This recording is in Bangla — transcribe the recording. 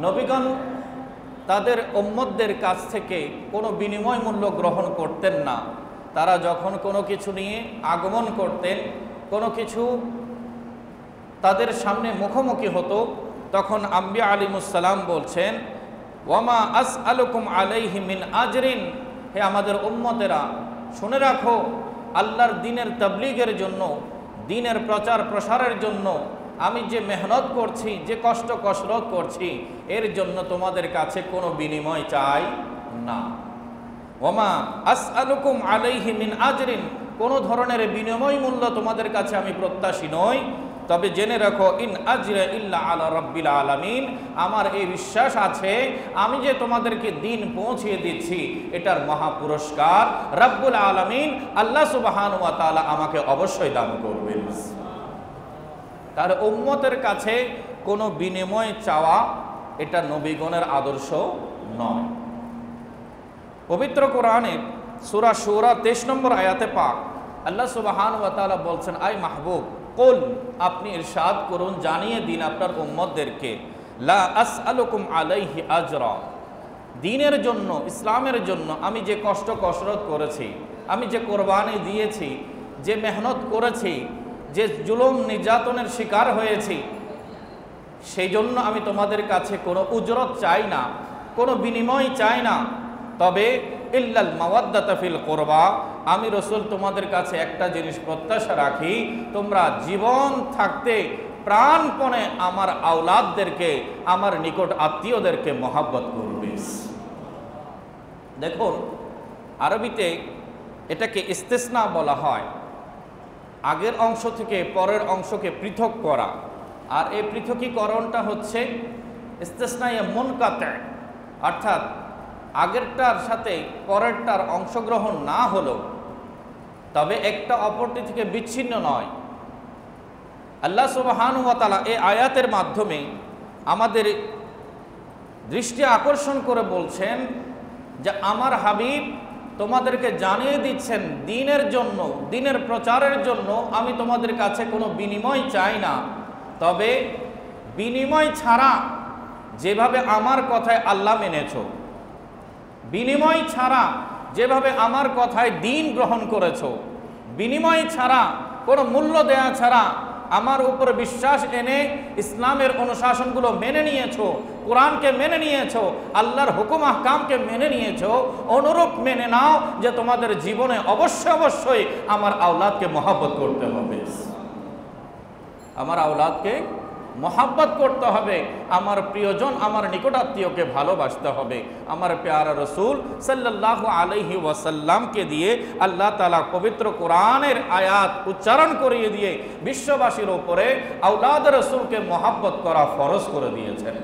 নবীগণ তাদের উম্মতদের কাছ থেকে কোনো বিনিময় মূল্য গ্রহণ করতেন না। তারা যখন কোনো কিছু নিয়ে আগমন করতেন, কোনো কিছু তাদের সামনে মুখোমুখি হতো, তখন আম্বিয়া আলাইহিসসালাম বলছেন, ওয়ামা আসআলুকুম আলাইহি মিন আজরিন, হে আমাদের উম্মতেরা শুনে রাখো, আল্লাহর দ্বীনের তাবলীগের জন্য, দ্বীনের প্রচার প্রসারের জন্য আমি যে মেহনত করছি, যে কষ্ট কসরত করছি, এর জন্য তোমাদের কাছে কোনো বিনিময় চাই না। ওয়ামা আসআলুকুম আলাইহি মিন আজরিন, কোনো ধরনের বিনিময় মূল্য তোমাদের কাছে আমি প্রত্যাশী নই। তবে জেনে রাখো, ইন আজরা ইল্লা আলা রাব্বিল আলামিন, আমার এই বিশ্বাস আছে আমি যে তোমাদেরকে দ্বীন পৌঁছিয়ে দিচ্ছি, এটার মহা পুরস্কার রাব্বুল আলামিন আল্লাহ সুবহানাহু ওয়া তাআলা আমাকে অবশ্যই দান করবেন। তার উম্মতের কাছে কোনো বিনিময় চাওয়া এটা নবীগণের আদর্শ নয়। পবিত্র কোরআনে সূরা শুরা 23 নম্বর আয়াতে পাক আল্লাহ সুবহানাহু ওয়া তাআলা বলছেন, আই মাহবুব কুল, আপনি ইরশাদ করুন, জানিয়ে দিন আপনার উম্মতদেরকে, লা আসআলুকুম আলাইহি আজরা, দ্বীনের জন্য, ইসলামের জন্য আমি যে কষ্ট কসরত করেছি, আমি যে কোরবানি দিয়েছি, যে মেহনত করেছি, যে জুলুম নির্যাতনের শিকার হয়েছি, সেই জন্য আমি তোমাদের কাছে কোনো উজরত চাই না, কোনো বিনিময় চাই না। তবে ইল্লাল মাওয়াদ্দাতা ফিল কুরবা, আমি রাসূল তোমাদের কাছে একটা জিনিস প্রত্যাশা রাখি, তোমরা জীবন থাকতে প্রাণপণে আমার আওলাদদেরকে, আমার নিকট আত্মীয়দেরকে মহব্বত করবে। দেখুন, আরবিতে এটাকে ইস্তিসনা বলা হয়, আগের অংশ থেকে পরের অংশকে পৃথক করা। আর এই পৃথকীকরণটা হচ্ছে ইস্তিসনায়ে মুনকাতি, অর্থাৎ আগেরটার সাথে পরেরটার অংশগ্রহণ না হলো, তবে একটা অপরটি থেকে বিচ্ছিন্ন নয়। আল্লাহ সুবহানাহু ওয়া তাআলা এই আয়াতের মাধ্যমে আমাদের দৃষ্টি আকর্ষণ করে বলছেন যে আমার হাবিব তোমাদেরকে জানিয়ে দিচ্ছেন, দ্বীনের জন্য, দ্বীনের প্রচারের জন্য আমি তোমাদের কাছে কোনো বিনিময় চাই না। তবে বিনিময় ছাড়া যেভাবে আমার কথায় আল্লাহ মেনেছো, বিনিময় ছাড়া যেভাবে আমার কথায় দ্বীন গ্রহণ করেছো, বিনিময় ছাড়া, কোনো মূল্য দেয়া ছাড়া আমার উপর বিশ্বাস এনে ইসলামের অনুশাসনগুলো মেনে নিয়েছো, কোরআনকে মেনে নিয়েছো, আল্লাহর হুকুম আহকামকে মেনে নিয়েছো, অনুরূপ মেনে নাও যে তোমাদের জীবনে অবশ্যই অবশ্যই আমার আওলাদকে মহব্বত করতে হবে, আমার আওলাদকে মহব্বত করতে হবে, আমার প্রিয়জন, আমার নিকটাত্মীয়কে ভালোবাসতে হবে। আমার প্যারা রসুল সাল্লাল্লাহু আলাইহি ওয়াসাল্লামকে দিয়ে আল্লাহ তাআলা পবিত্র কোরআনের আয়াত উচ্চারণ করিয়ে দিয়ে বিশ্ববাসীর উপরে আওলাদ রসুলকে মহব্বত করা ফরজ করে দিয়েছেন।